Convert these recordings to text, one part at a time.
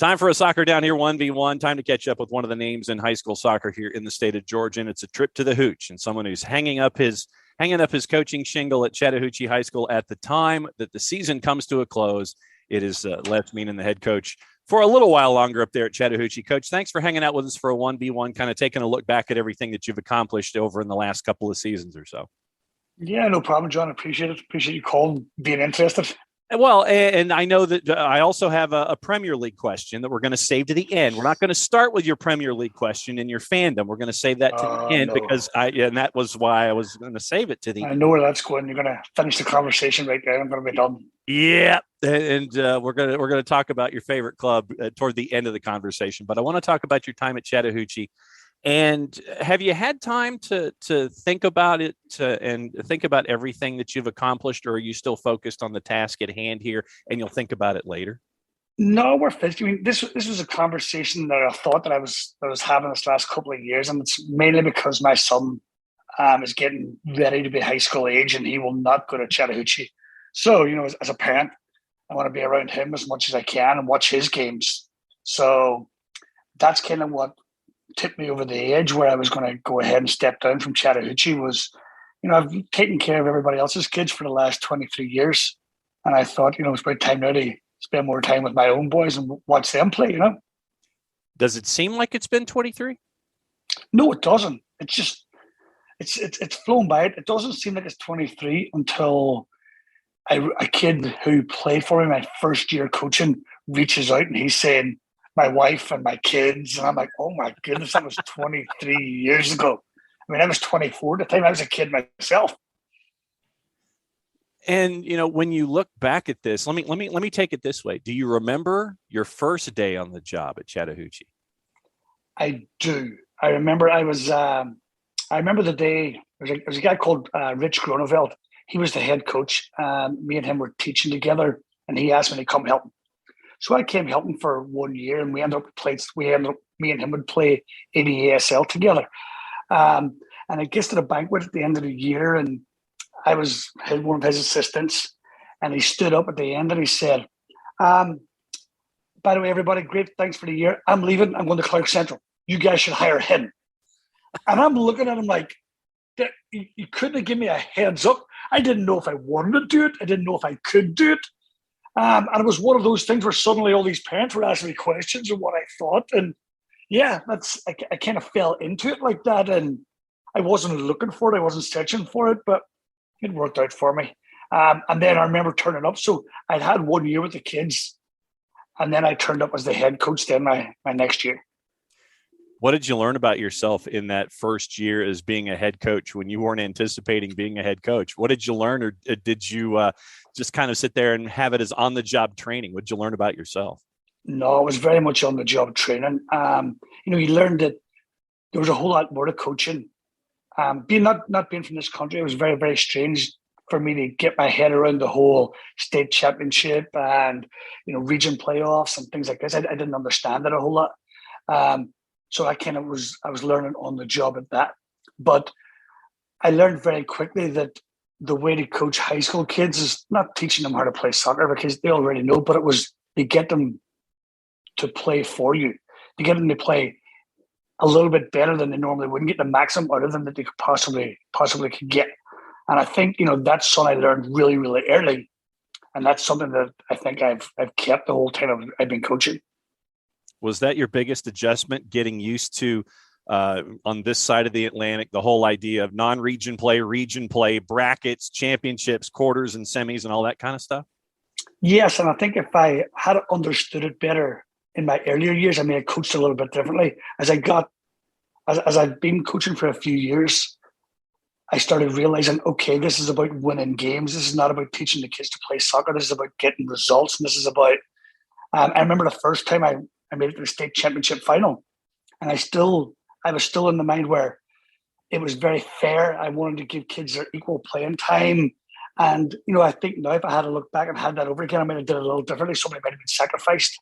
Time for a soccer down here 1v1. Time to catch up with one of the names in high school soccer here in the state of Georgia. And it's a trip to the Hooch, and someone who's hanging up his coaching shingle at Chattahoochee High School at the time that the season comes to a close. It is Les Meenan, the head coach, for a little while longer up there at Chattahoochee. Coach, thanks for hanging out with us for a 1v1, kind of taking a look back at everything that you've accomplished over in the last couple of seasons or so. Yeah, no problem, John. Appreciate it. Appreciate you calling, being interested. Well, and I know that I also have a Premier League question that we're going to save to the end. We're not going to start with your Premier League question and your fandom. We're going to save that to the end because and that was why I was going to save it to the end. I know where that's going. You're going to finish the conversation right there. I'm going to be done. Yeah, and we're going to talk about your favorite club toward the end of the conversation. But I want to talk about your time at Chattahoochee. And have you had time to think about it and think about everything that you've accomplished, or are you still focused on the task at hand here and you'll think about it later? No, we're finished. I mean, this was a conversation that I thought that I was having this last couple of years, and it's mainly because my son is getting ready to be high school age, and he will not go to Chattahoochee. So, as a parent, I want to be around him as much as I can and watch his games. So that's kind of what tipped me over the edge where I was going to go ahead and step down from Chattahoochee. Was, I've taken care of everybody else's kids for the last 23 years. And I thought, it's about time now to spend more time with my own boys and watch them play, Does it seem like it's been 23? No, it doesn't. It's just, it's flown by. It doesn't seem like it's 23 until a kid who played for me my first year coaching reaches out and he's saying, my wife and my kids. And I'm like, oh my goodness, that was 23 years ago. I mean, I was 24 at the time. I was a kid myself. And, when you look back at this, let me take it this way. Do you remember your first day on the job at Chattahoochee? I do. I remember I remember the day, there was a guy called Rich Groneveld. He was the head coach. Me and him were teaching together and he asked me to come help him. So I came helping for 1 year, and me and him would play ADASL together. And I guess at a banquet at the end of the year, and I was one of his assistants, and he stood up at the end and he said, by the way, everybody, great, thanks for the year. I'm leaving. I'm going to Clark Central. You guys should hire him. And I'm looking at him like, you couldn't have given me a heads up. I didn't know if I wanted to do it. I didn't know if I could do it. And it was one of those things where suddenly all these parents were asking me questions of what I thought. And yeah, I kind of fell into it like that. And I wasn't looking for it. I wasn't searching for it, but it worked out for me. And then I remember turning up. So I'd had 1 year with the kids. And then I turned up as the head coach then my next year. What did you learn about yourself in that first year as being a head coach when you weren't anticipating being a head coach? What did you learn, or did you just kind of sit there and have it as on-the-job training? What did you learn about yourself? No, it was very much on-the-job training. You learned that there was a whole lot more to coaching. Being not being from this country, it was very, very strange for me to get my head around the whole state championship and, region playoffs and things like this. I didn't understand it a whole lot. So I was learning on the job at that. But I learned very quickly that the way to coach high school kids is not teaching them how to play soccer because they already know, but it was to get them to play for you, to get them to play a little bit better than they normally would, and get the maximum out of them that they could possibly could get. And I think, that's something I learned really, really early. And that's something that I think I've kept the whole time I've been coaching. Was that your biggest adjustment, getting used to on this side of the Atlantic, the whole idea of non-region play, region play, brackets, championships, quarters and semis and all that kind of stuff? Yes. And I think if I had understood it better in my earlier years, I may have coached a little bit differently. As I've been coaching for a few years, I started realizing, okay, this is about winning games. This is not about teaching the kids to play soccer. This is about getting results. And this is about, I remember the first time I made it to the state championship final. And I was still in the mind where it was very fair. I wanted to give kids their equal playing time. And, I think now if I had to look back and had that over again, I might have done it a little differently. Somebody might have been sacrificed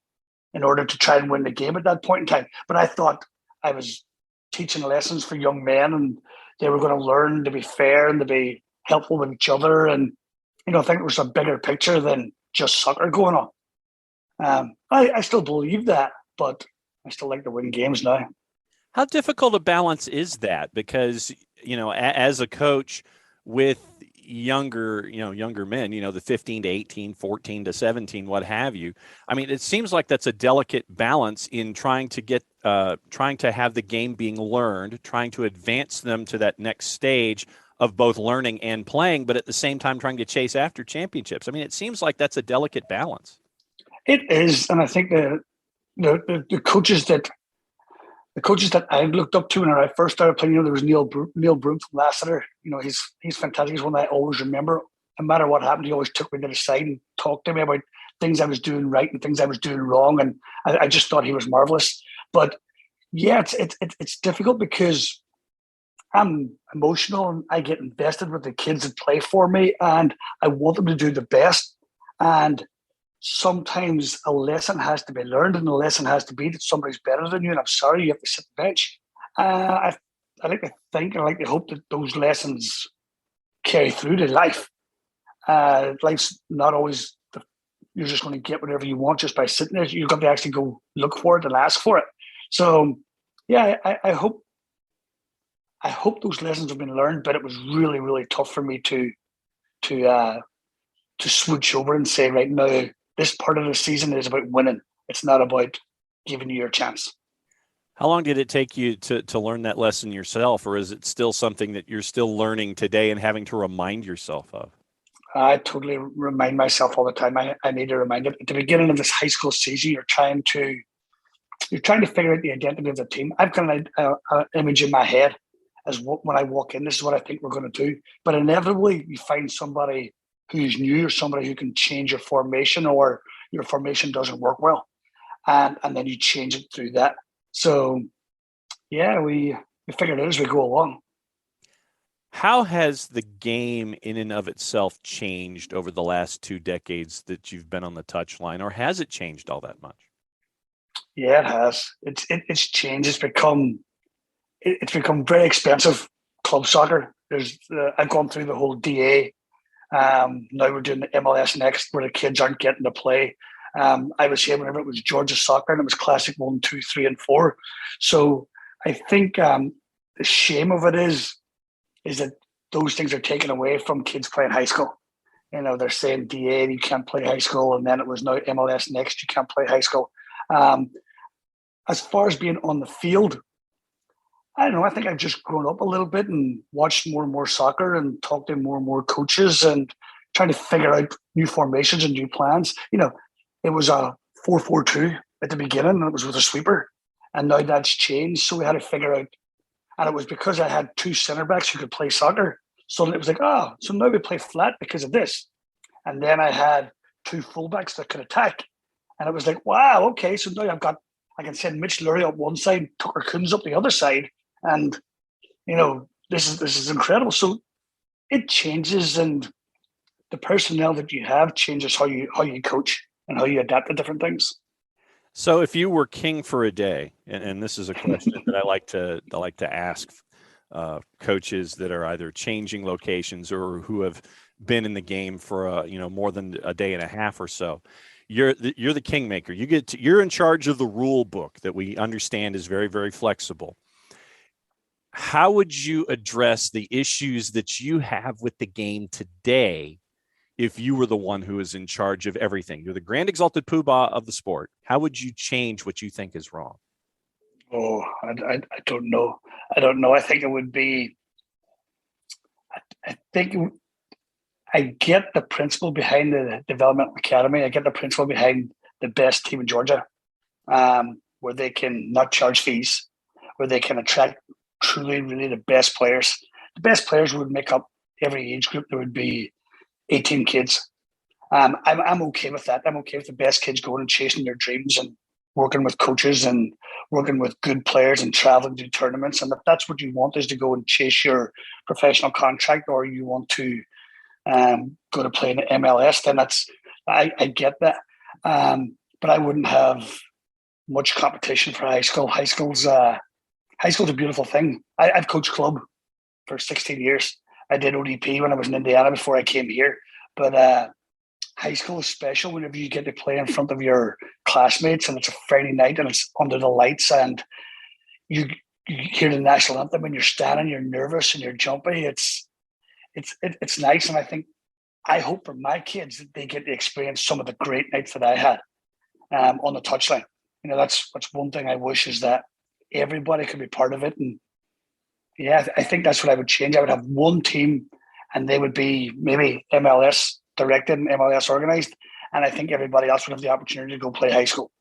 in order to try and win the game at that point in time. But I thought I was teaching lessons for young men and they were going to learn to be fair and to be helpful with each other. And, I think it was a bigger picture than just soccer going on. I still believe that, but I still like to win games now. How difficult a balance is that? Because, as a coach with younger men, the 15 to 18, 14 to 17, what have you. I mean, it seems like that's a delicate balance in trying to have the game being learned, trying to advance them to that next stage of both learning and playing, but at the same time trying to chase after championships. I mean, it seems like that's a delicate balance. It is, and I think the coaches that I looked up to when I first started playing, there was Neil Broom from Lassiter. He's fantastic. He's one that I always remember. No matter what happened, he always took me to the side and talked to me about things I was doing right and things I was doing wrong, and I just thought he was marvelous. But yeah, it's difficult because I'm emotional and I get invested with the kids that play for me, and I want them to do the best. And sometimes a lesson has to be learned, and the lesson has to be that somebody's better than you, and I'm sorry you have to sit the bench. I like to think, I like to hope that those lessons carry through to life. Life's not always you're just going to get whatever you want just by sitting there. You've got to actually go look for it and ask for it. So, yeah, I hope those lessons have been learned, but it was really, really tough for me to switch over and say, right now, this part of the season is about winning. It's not about giving you your chance. How long did it take you to learn that lesson yourself, or is it still something that you're still learning today and having to remind yourself of? I totally remind myself all the time. I need to remind it. At the beginning of this high school season, you're trying to figure out the identity of the team. I've got an image in my head as when I walk in, this is what I think we're going to do. But inevitably, you find somebody who's new or somebody who can change your formation, or your formation doesn't work well. And then you change it through that. So, yeah, we figure it out as we go along. How has the game in and of itself changed over the last 2 decades that you've been on the touchline, or has it changed all that much? Yeah, it has. It's changed. It's become very expensive. Club soccer. I've gone through the whole DA. Now we're doing the MLS next, where the kids aren't getting to play. I was here whenever it was Georgia soccer, and it was Classic 1, 2, 3, and 4. So I think the shame of it is that those things are taken away from kids playing high school. They're saying DA, you can't play high school, and then it was now MLS next, you can't play high school. As far as being on the field, I don't know. I think I've just grown up a little bit and watched more and more soccer and talked to more and more coaches and trying to figure out new formations and new plans. It was a 4-4-2 at the beginning, and it was with a sweeper. And now that's changed. So we had to figure out, and it was because I had 2 center backs who could play soccer. So it was like, so now we play flat because of this. And then I had 2 fullbacks that could attack. And it was like, wow, okay. So now I can send Mitch Lurie up one side, Tucker Coons up the other side. And, this is incredible. So it changes, and the personnel that you have changes how you coach and how you adapt to different things. So if you were king for a day, and this is a question that I like to ask coaches that are either changing locations or who have been in the game for more than a day and a half or so. You're the kingmaker. You're in charge of the rule book that we understand is very, very flexible. How would you address the issues that you have with the game today if you were the one who is in charge of everything? You're the grand exalted poobah of the sport. How would you change what you think is wrong? Oh, I don't know. I don't know. I think it would be, I think I get the principle behind the Development Academy. I get the principle behind the best team in Georgia, where they can not charge fees, where they can attract truly, really the best players. The best players would make up every age group. There would be 18 kids. I'm okay with that. I'm okay with the best kids going and chasing their dreams and working with coaches and working with good players and traveling to tournaments. And if that's what you want, is to go and chase your professional contract, or you want to go to play in the MLS, then I get that. But I wouldn't have much competition for high school. High school's a beautiful thing. I've coached club for 16 years. I did ODP when I was in Indiana before I came here. But high school is special whenever you get to play in front of your classmates and it's a Friday night and it's under the lights and you hear the national anthem and you're standing, you're nervous and you're jumpy. It's nice, and I hope for my kids that they get to experience some of the great nights that I had on the touchline. That's one thing I wish, is that everybody could be part of it. And yeah, I think that's what I would change. I would have one team, and they would be maybe MLS directed and MLS organized, and I think everybody else would have the opportunity to go play high school.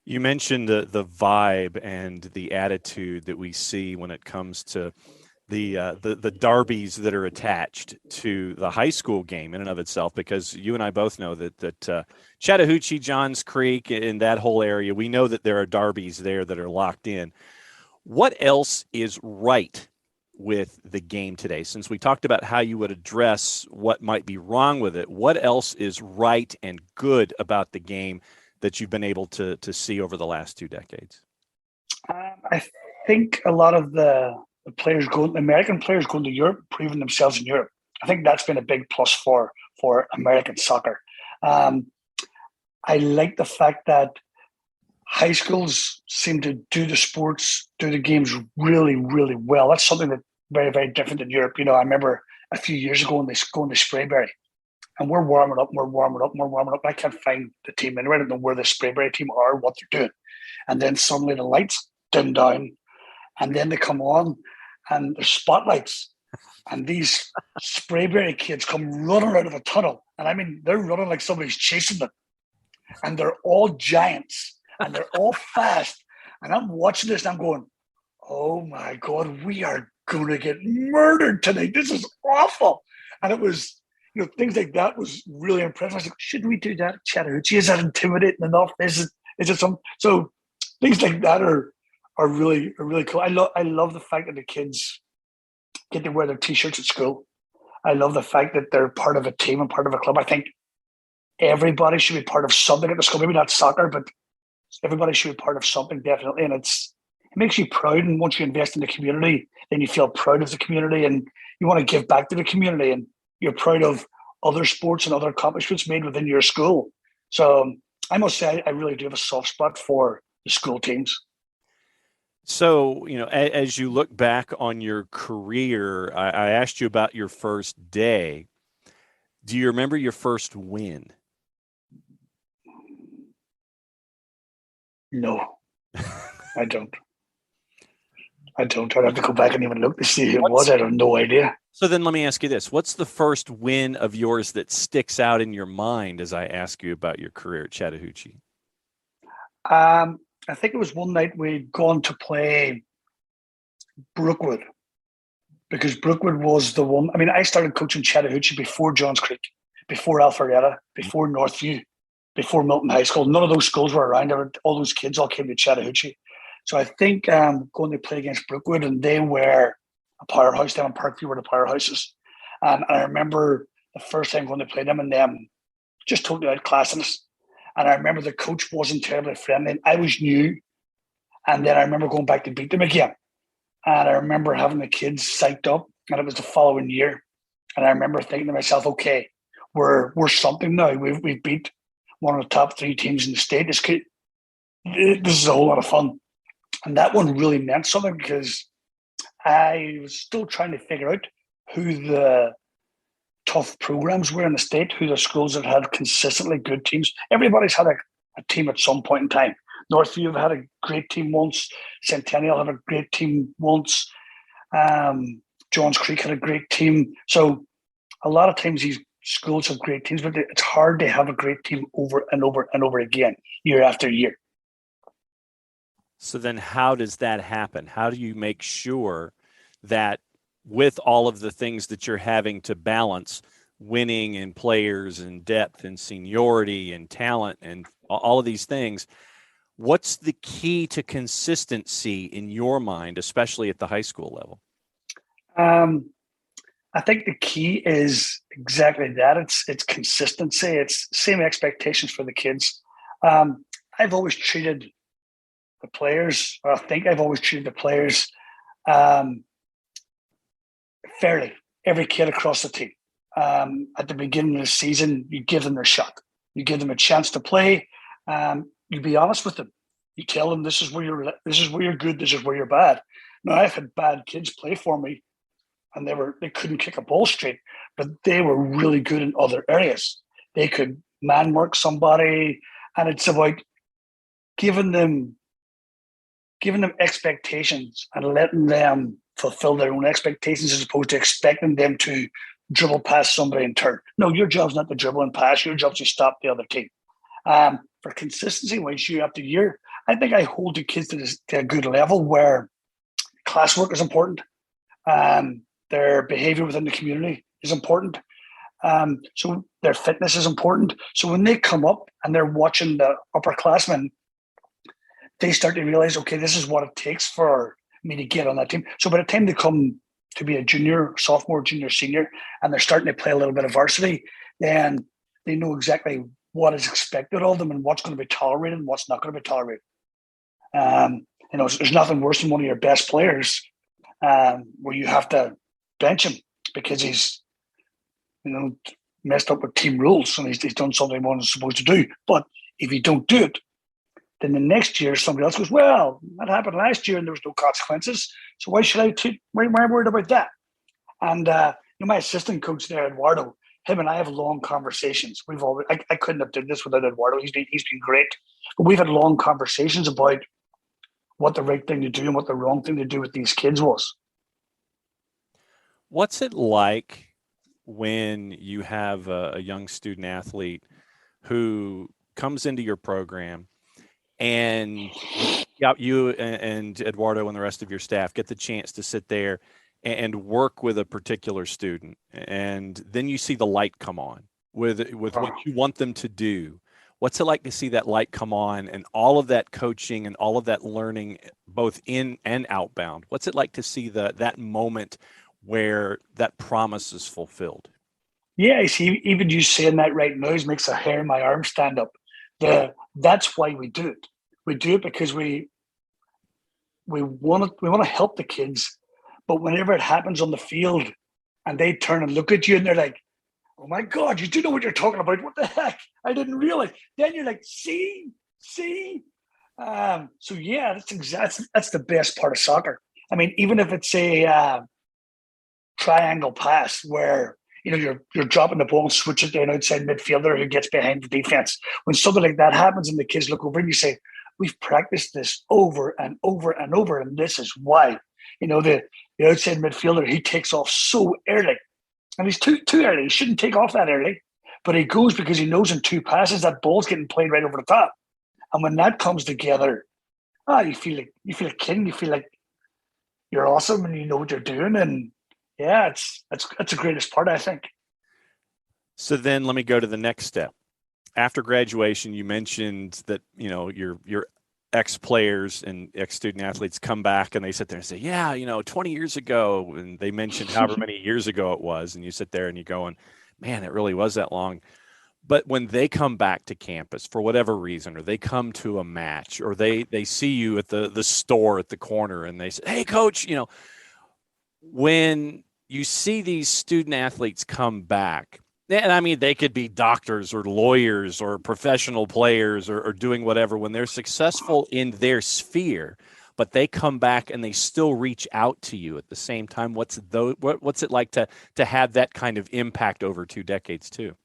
You mentioned the vibe and the attitude that we see when it comes to the derbies that are attached to the high school game in and of itself, because you and I both know that Chattahoochee, Johns Creek, and that whole area, we know that there are derbies there that are locked in. What else is right with the game today? Since we talked about how you would address what might be wrong with it, what else is right and good about the game that you've been able to see over the last 2 decades? I think a lot of the American players going to Europe, proving themselves in Europe. I think that's been a big plus for American soccer. I like the fact that high schools seem to do the games really, really well. That's something that's very, very different in Europe. I remember a few years ago when they go into Sprayberry, and we're warming up. I can't find the team anywhere. I don't know where the Sprayberry team are, what they're doing. And then suddenly the lights dim down, and then they come on, and there's spotlights, and these Sprayberry kids come running out of a tunnel. And I mean, they're running like somebody's chasing them. And they're all giants, and they're all fast. And I'm watching this, and I'm going, oh my God, we are going to get murdered tonight. This is awful. And it was, things like that was really impressive. I was like, should we do that at Chattahoochee? Is that intimidating enough? Is it some? So things like that are really cool. I love the fact that the kids get to wear their T-shirts at school. I love the fact that they're part of a team and part of a club. I think everybody should be part of something at the school. Maybe not soccer, but everybody should be part of something, definitely. And it makes you proud. And once you invest in the community, then you feel proud of the community, and you want to give back to the community, and you're proud of other sports and other accomplishments made within your school. So I must say, I really do have a soft spot for the school teams. So, as you look back on your career, I asked you about your first day. Do you remember your first win? No, I don't. I'd have to go back and even look to see who it was. I have no idea. So then let me ask you this. What's the first win of yours that sticks out in your mind as I ask you about your career at Chattahoochee? I think it was one night we'd gone to play Brookwood, because Brookwood was the one. I mean, I started coaching Chattahoochee before Johns Creek, before Alpharetta, before Northview, before Milton High School. None of those schools were around. All those kids all came to Chattahoochee. So I think going to play against Brookwood, and they were a powerhouse. Them and Parkview were the powerhouses. And I remember the first time going to play them, and them just totally outclassing us. And I remember the coach wasn't terribly friendly. I was new. And then I remember going back to beat them again. And I remember having the kids psyched up, and it was the following year. And I remember thinking to myself, okay, we're something now. We've beat one of the top 3 teams in the state. This is a whole lot of fun. And that one really meant something, because I was still trying to figure out who the tough programs were in the state, who the schools that had consistently good teams. Everybody's had a team at some point in time. Northview have had a great team once. Centennial had a great team once. Johns Creek had a great team. So a lot of times these schools have great teams, but it's hard to have a great team over and over and over again, year after year. So then how does that happen? How do you make sure that with all of the things that you're having to balance, winning and players and depth and seniority and talent and all of these things, what's the key to consistency in your mind, especially at the high school level? I think the key is exactly that. It's consistency. It's same expectations for the kids. I've always treated the players, or I think I've always treated the players fairly, every kid across the team. at the beginning of the season, you give them a shot. You give them a chance to play. You be honest with them. You tell them this is where you're good, this is where you're bad. Now I've had bad kids play for me, and they couldn't kick a ball straight, but they were really good in other areas. They could man mark somebody, and it's about giving them expectations and letting them fulfill their own expectations as opposed to expecting them to dribble past somebody in turn. No, your job's not to dribble and pass. Your job's to stop the other team. For consistency, wise year after year, I think I hold the kids to a good level where classwork is important. Their behavior within the community is important. So their fitness is important. So when they come up and they're watching the upperclassmen, they start to realize, okay, this is what it takes for me to get on that team. So by the time they come to be a junior, sophomore, junior, senior, and they're starting to play a little bit of varsity, then they know exactly what is expected of them and what's going to be tolerated and what's not going to be tolerated. There's nothing worse than one of your best players where you have to bench him because he's, messed up with team rules and he's done something he wasn't supposed to do. But if you don't do it, then the next year somebody else goes, well, that happened last year and there was no consequences. So why should why am I worried about that? And my assistant coach there, Eduardo, him and I have long conversations. I couldn't have done this without Eduardo. He's been great. But we've had long conversations about what the right thing to do and what the wrong thing to do with these kids was. What's it like when you have a young student athlete who comes into your program and you and Eduardo and the rest of your staff get the chance to sit there and work with a particular student, and then you see the light come on with what you want them to do? What's it like to see that light come on and all of that coaching and all of that learning, both in and outbound? What's it like to see that moment where that promise is fulfilled? Yeah, I see. Even you saying that right now makes a hair in my arm stand up. That's why we do it. We do it because we want to help the kids, but whenever it happens on the field, and they turn and look at you, and they're like, "Oh my God, you do know what you're talking about? What the heck? I didn't realize." Then you're like, "See." So yeah, that's the best part of soccer. I mean, even if it's a triangle pass where you're dropping the ball and switch it to an outside midfielder who gets behind the defense. When something like that happens and the kids look over and you say, we've practiced this over and over and over, and this is why. The outside midfielder, he takes off so early. And he's too early. He shouldn't take off that early. But he goes because he knows in two passes that ball's getting played right over the top. And when that comes together, you feel a king. You feel like you're awesome and you know what you're doing. And yeah, that's the greatest part, I think. So then let me go to the next step. After graduation, you mentioned that, your ex-players and ex-student athletes come back and they sit there and say, yeah, 20 years ago, and they mentioned however many years ago it was, and you sit there and you go, man, it really was that long. But when they come back to campus for whatever reason, or they come to a match, or they see you at the store at the corner and they say, hey, coach, when you see these student athletes come back, and I mean, they could be doctors or lawyers or professional players or doing whatever, when they're successful in their sphere, but they come back and they still reach out to you at the same time. What's it like to have that kind of impact over 2 decades too?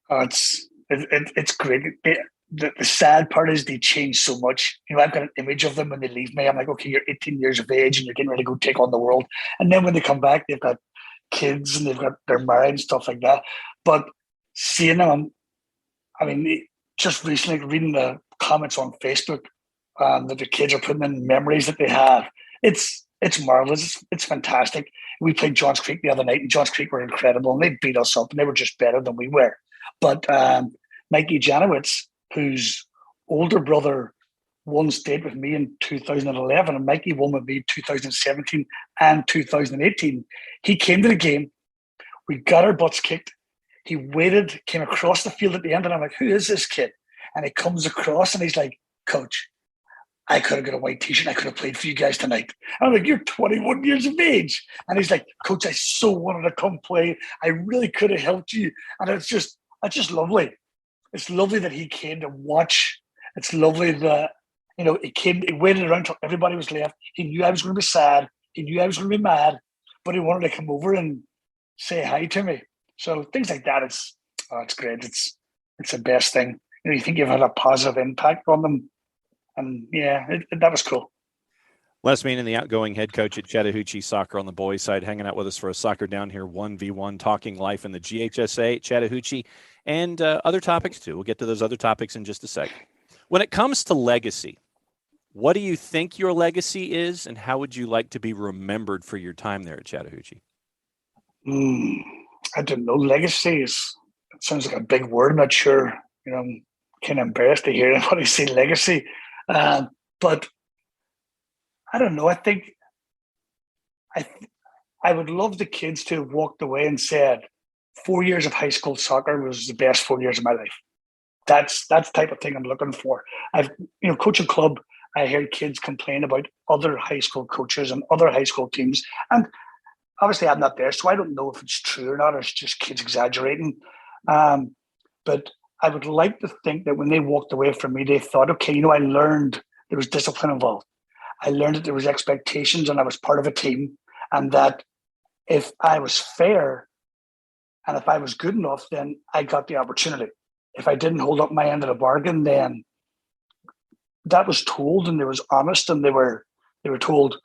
It's great. The sad part is they change so much. I've got an image of them when they leave me. I'm like, okay, you're 18 years of age and you're getting ready to go take on the world. And then when they come back, they've got kids and they're married and stuff like that. But seeing them, just recently reading the comments on Facebook that the kids are putting in memories that they have, it's marvelous. It's fantastic. We played Johns Creek the other night, and Johns Creek were incredible, and they beat us up, and they were just better than we were. But Mikey Janowitz, whose older brother won state with me in 2011, and Mikey won with me in 2017 and 2018. He came to the game. We got our butts kicked. He waited, came across the field at the end, and I'm like, who is this kid? And he comes across, and he's like, Coach, I could have got a white t-shirt. I could have played for you guys tonight. I'm like, you're 21 years of age. And he's like, Coach, I so wanted to come play. I really could have helped you. And it's just lovely. It's lovely that he came to watch. It's lovely that, he waited around until everybody was left. He knew I was going to be sad. He knew I was going to be mad, but he wanted to come over and say hi to me. So things like that, it's great. It's the best thing. You think you've had a positive impact on them. And yeah, that was cool. Les Meenan, the outgoing head coach at Chattahoochee Soccer on the boys' side, hanging out with us for a Soccer Down Here 1v1, talking life in the GHSA, Chattahoochee, and other topics too. We'll get to those other topics in just a second. When it comes to legacy, what do you think your legacy is, and how would you like to be remembered for your time there at Chattahoochee? I don't know. Legacy it sounds like a big word. I'm not sure. I'm kind of embarrassed to hear anybody say legacy. But I don't know. I think I would love the kids to have walked away and said, 4 years of high school soccer was the best 4 years of my life. That's the type of thing I'm looking for. Coaching club, I hear kids complain about other high school coaches and other high school teams. And obviously I'm not there, so I don't know if it's true or not, or it's just kids exaggerating. But I would like to think that when they walked away from me, they thought, okay, I learned there was discipline involved. I learned that there was expectations and I was part of a team, and that if I was fair and if I was good enough, then I got the opportunity. If I didn't hold up my end of the bargain, then that was told, and they was honest, and they were told,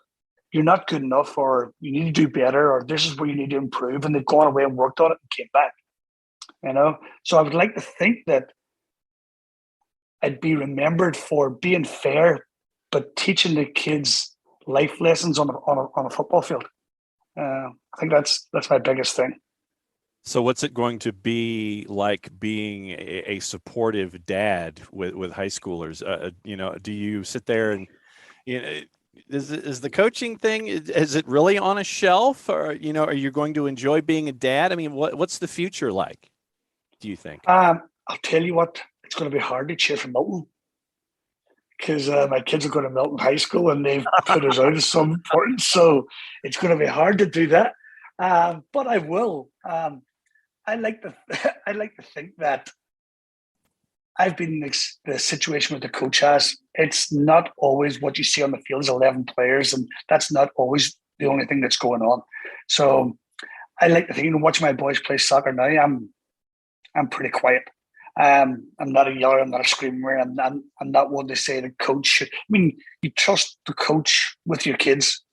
you're not good enough, or you need to do better, or this is where you need to improve. And they've gone away and worked on it and came back. So I would like to think that I'd be remembered for being fair, but teaching the kids life lessons on a football field. I think that's my biggest thing. So what's it going to be like being a supportive dad with high schoolers? Do you sit there and, is the coaching thing, is it really on a shelf, or, are you going to enjoy being a dad? I mean, what's the future like, do you think? I'll tell you what, it's going to be hard to cheer for Milton, because my kids are going to Milton High School and they've put us out of some importance. So it's going to be hard to do that. But I will. I like to think that I've been in the situation with the coach has. It's not always what you see on the field is 11 players, and that's not always the only thing that's going on. So I like to think, watching my boys play soccer now, I'm pretty quiet. I'm not a yeller, I'm not a screamer, I'm not one to say the coach should. I mean, you trust the coach with your kids.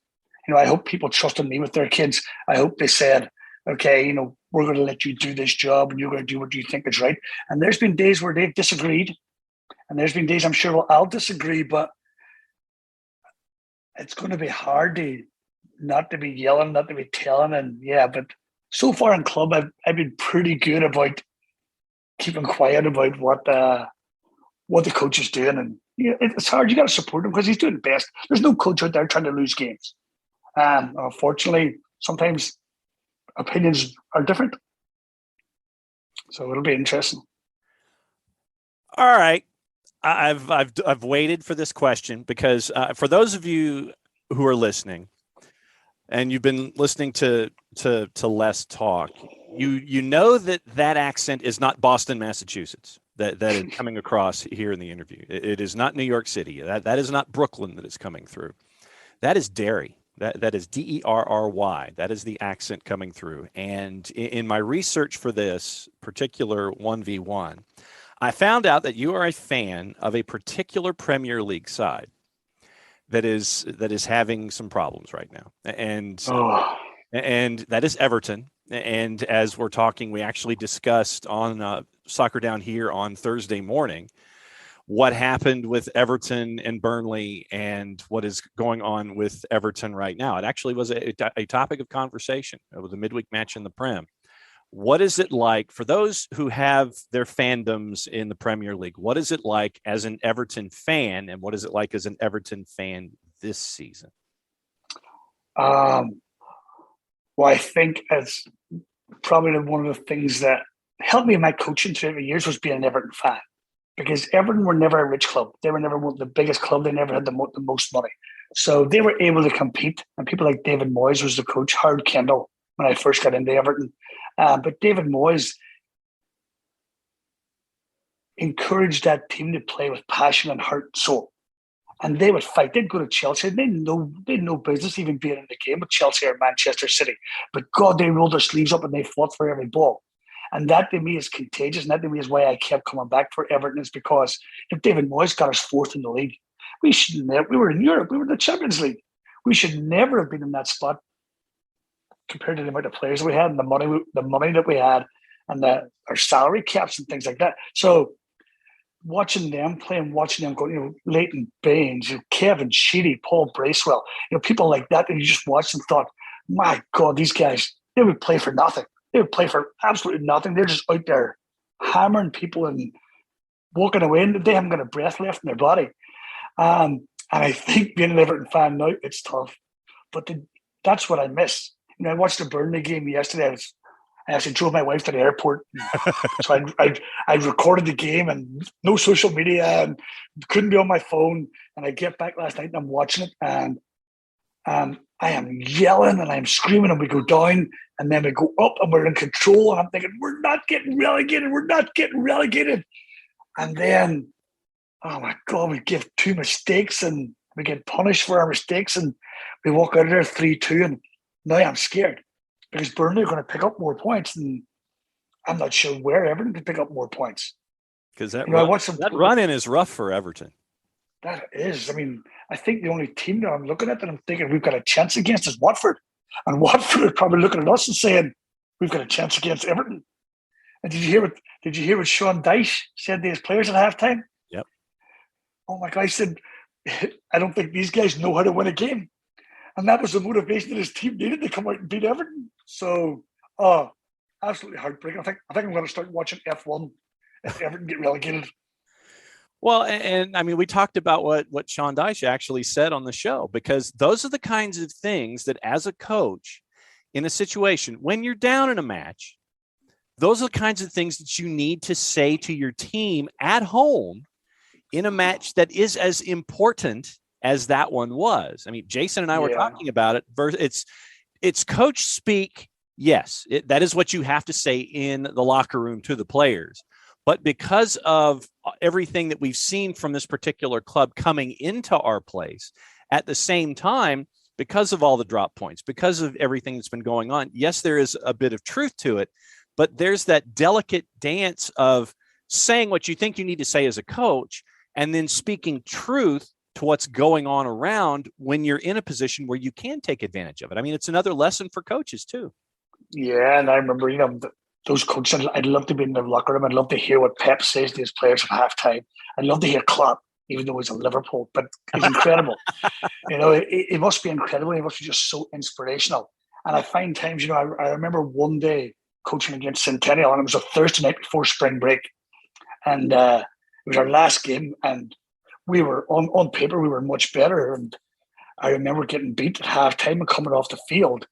I hope people trusted me with their kids. I hope they said, okay, we're going to let you do this job and you're going to do what you think is right. And there's been days where they've disagreed, and there's been days I'm sure I'll disagree, but it's going to be hard not to be yelling, not to be telling. And yeah, but so far in club, I've been pretty good about keeping quiet about what the coach is doing. And it's hard. You got to support him because he's doing the best. There's no coach out there trying to lose games. Unfortunately, sometimes opinions are different. So it'll be interesting. All right. I've waited for this question because for those of you who are listening, and you've been listening to Les talk, you know that accent is not Boston, Massachusetts. That is coming across here in the interview. It is not New York City. That is not Brooklyn that is coming through. That is Derry. That is Derry. That is the accent coming through. And in my research for this particular 1v1, I found out that you are a fan of a particular Premier League side that is having some problems right now. And that is Everton. And as we're talking, we actually discussed on Soccer Down Here on Thursday morning what happened with Everton and Burnley and what is going on with Everton right now. It actually was a topic of conversation. It was a midweek match in the Prem. What is it like for those who have their fandoms in the Premier League? What is it like as an Everton fan, and what is it like as an Everton fan this season? Well, I think as probably one of the things that helped me in my coaching throughout the years was being an Everton fan. because Everton were never a rich club. They were never the biggest club. They never had the most money. So they were able to compete. And people like David Moyes was the coach, Howard Kendall, when I first got into Everton. But David Moyes encouraged that team to play with passion and heart and soul. And they would fight. They'd go to Chelsea. They had no business even being in the game with Chelsea or Manchester City. But God, they rolled their sleeves up and they fought for every ball. And that to me is contagious. And that to me is why I kept coming back for Everton, is because if David Moyes got us fourth in the league, we were in Europe. We were in the Champions League. We should never have been in that spot compared to the amount of players we had and the money that we had and our salary caps and things like that. So watching them play and watching them go, Leighton Baines, Kevin Sheedy, Paul Bracewell, people like that, and you just watched and thought, my God, these guys, they would play for nothing. They would play for absolutely nothing. They're just out there hammering people and walking away, and they haven't got a breath left in their body. And I think being an Everton fan now, it's tough. But that's what I miss. I watched the Burnley game yesterday. I actually drove my wife to the airport. So I recorded the game and no social media and couldn't be on my phone. And I get back last night and I'm watching it. And I am yelling and I'm screaming, and we go down and then we go up and we're in control. And I'm thinking, we're not getting relegated. We're not getting relegated. And then, oh my God, we give 2 mistakes and we get punished for our mistakes. And we walk out of there 3-2. And now I'm scared because Burnley are going to pick up more points. And I'm not sure where Everton can pick up more points. Because that run-in is rough for Everton. That is. I mean, I think the only team that I'm looking at that I'm thinking we've got a chance against is Watford. And Watford are probably looking at us and saying, we've got a chance against Everton. And did you hear what Sean Dyche said to his players at halftime? Yep. Oh my God, he said, I don't think these guys know how to win a game. And that was the motivation that his team needed to come out and beat Everton. So, absolutely heartbreaking. I think I'm going to start watching F1 if Everton get relegated. Well, and I mean, we talked about what Sean Dyche actually said on the show, because those are the kinds of things that as a coach in a situation, when you're down in a match, those are the kinds of things that you need to say to your team at home in a match that is as important as that one was. I mean, Jason and I were talking about it. It's coach speak. Yes, that is what you have to say in the locker room to the players. But because of everything that we've seen from this particular club coming into our place, at the same time, because of all the drop points, because of everything that's been going on, yes, there is a bit of truth to it, but there's that delicate dance of saying what you think you need to say as a coach and then speaking truth to what's going on around when you're in a position where you can take advantage of it. I mean, it's another lesson for coaches too. Yeah, and I remember, those coaches, I'd love to be in the locker room. I'd love to hear what Pep says to his players at halftime. I'd love to hear Klopp, even though he's a Liverpool, but he's incredible. It must be incredible. He must be just so inspirational. And I find times, I remember one day coaching against Centennial, and it was a Thursday night before spring break. And it was our last game, and we were, on paper, we were much better. And I remember getting beat at halftime and coming off the field.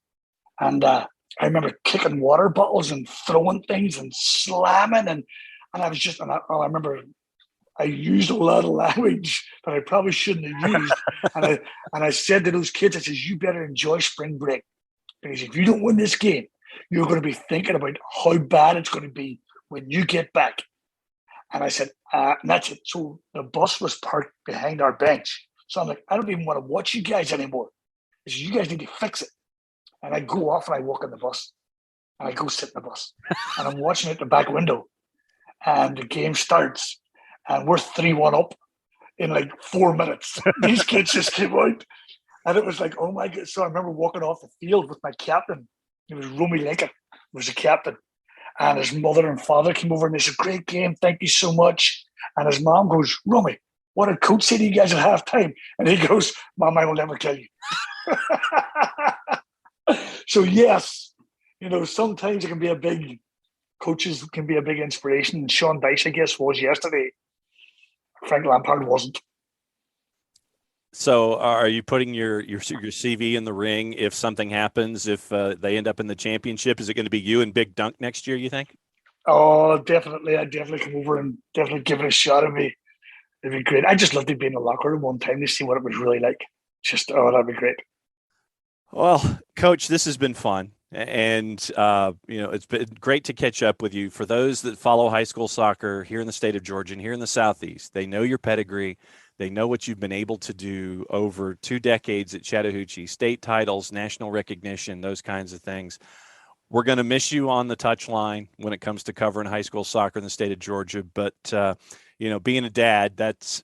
And I remember kicking water bottles and throwing things and slamming. And I was just, I remember I used a lot of language that I probably shouldn't have used. and I said to those kids, I says, you better enjoy spring break. Because if you don't win this game, you're going to be thinking about how bad it's going to be when you get back. And I said, and that's it. So the bus was parked behind our bench. So I'm like, I don't even want to watch you guys anymore. I said, you guys need to fix it. And I go off and I walk in the bus. And I go sit in the bus. And I'm watching it at the back window. And the game starts. And we're 3-1 up in like 4 minutes. These kids just came out. And it was like, oh my God. So I remember walking off the field with my captain. It was Romy Lincoln, was the captain. And his mother and father came over and they said, great game, thank you so much. And his mom goes, Romy, what did coach say to you guys at halftime? And he goes, Mom, I will never tell you. So yes, sometimes it can be coaches can be a big inspiration. And Sean Dyche, I guess, was yesterday. Frank Lampard wasn't. So are you putting your CV in the ring if something happens, if they end up in the championship? Is it going to be you and Big Dunk next year, you think? Oh, definitely. I'd definitely come over and definitely give it a shot. It'd be great. I just loved to be in the locker room one time to see what it was really like. Just, oh, that'd be great. Well, Coach, this has been fun. And, it's been great to catch up with you. For those that follow high school soccer here in the state of Georgia and here in the Southeast, they know your pedigree. They know what you've been able to do over 2 decades at Chattahoochee, state titles, national recognition, those kinds of things. We're going to miss you on the touchline when it comes to covering high school soccer in the state of Georgia. But, being a dad, that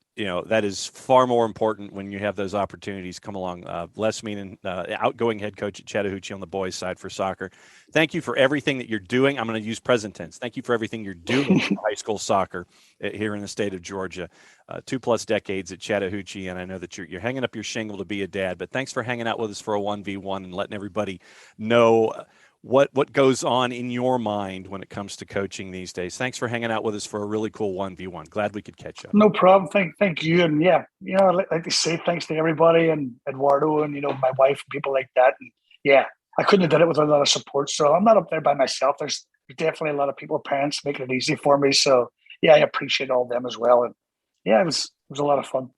is far more important when you have those opportunities come along. Les Meenan, outgoing head coach at Chattahoochee on the boys' side for soccer. Thank you for everything that you're doing. I'm going to use present tense. Thank you for everything you're doing for high school soccer here in the state of Georgia. 2+ decades at Chattahoochee, and I know that you're hanging up your shingle to be a dad. But thanks for hanging out with us for a 1v1 and letting everybody know what goes on in your mind when it comes to coaching these days. Thanks for hanging out with us for a really cool 1v1. Glad we could catch up. No problem. Thank you. And yeah, I'd like to say thanks to everybody and Eduardo and, my wife and people like that. And yeah, I couldn't have done it without a lot of support. So I'm not up there by myself. There's definitely a lot of people, parents making it easy for me. So yeah, I appreciate all of them as well. And yeah, it was a lot of fun.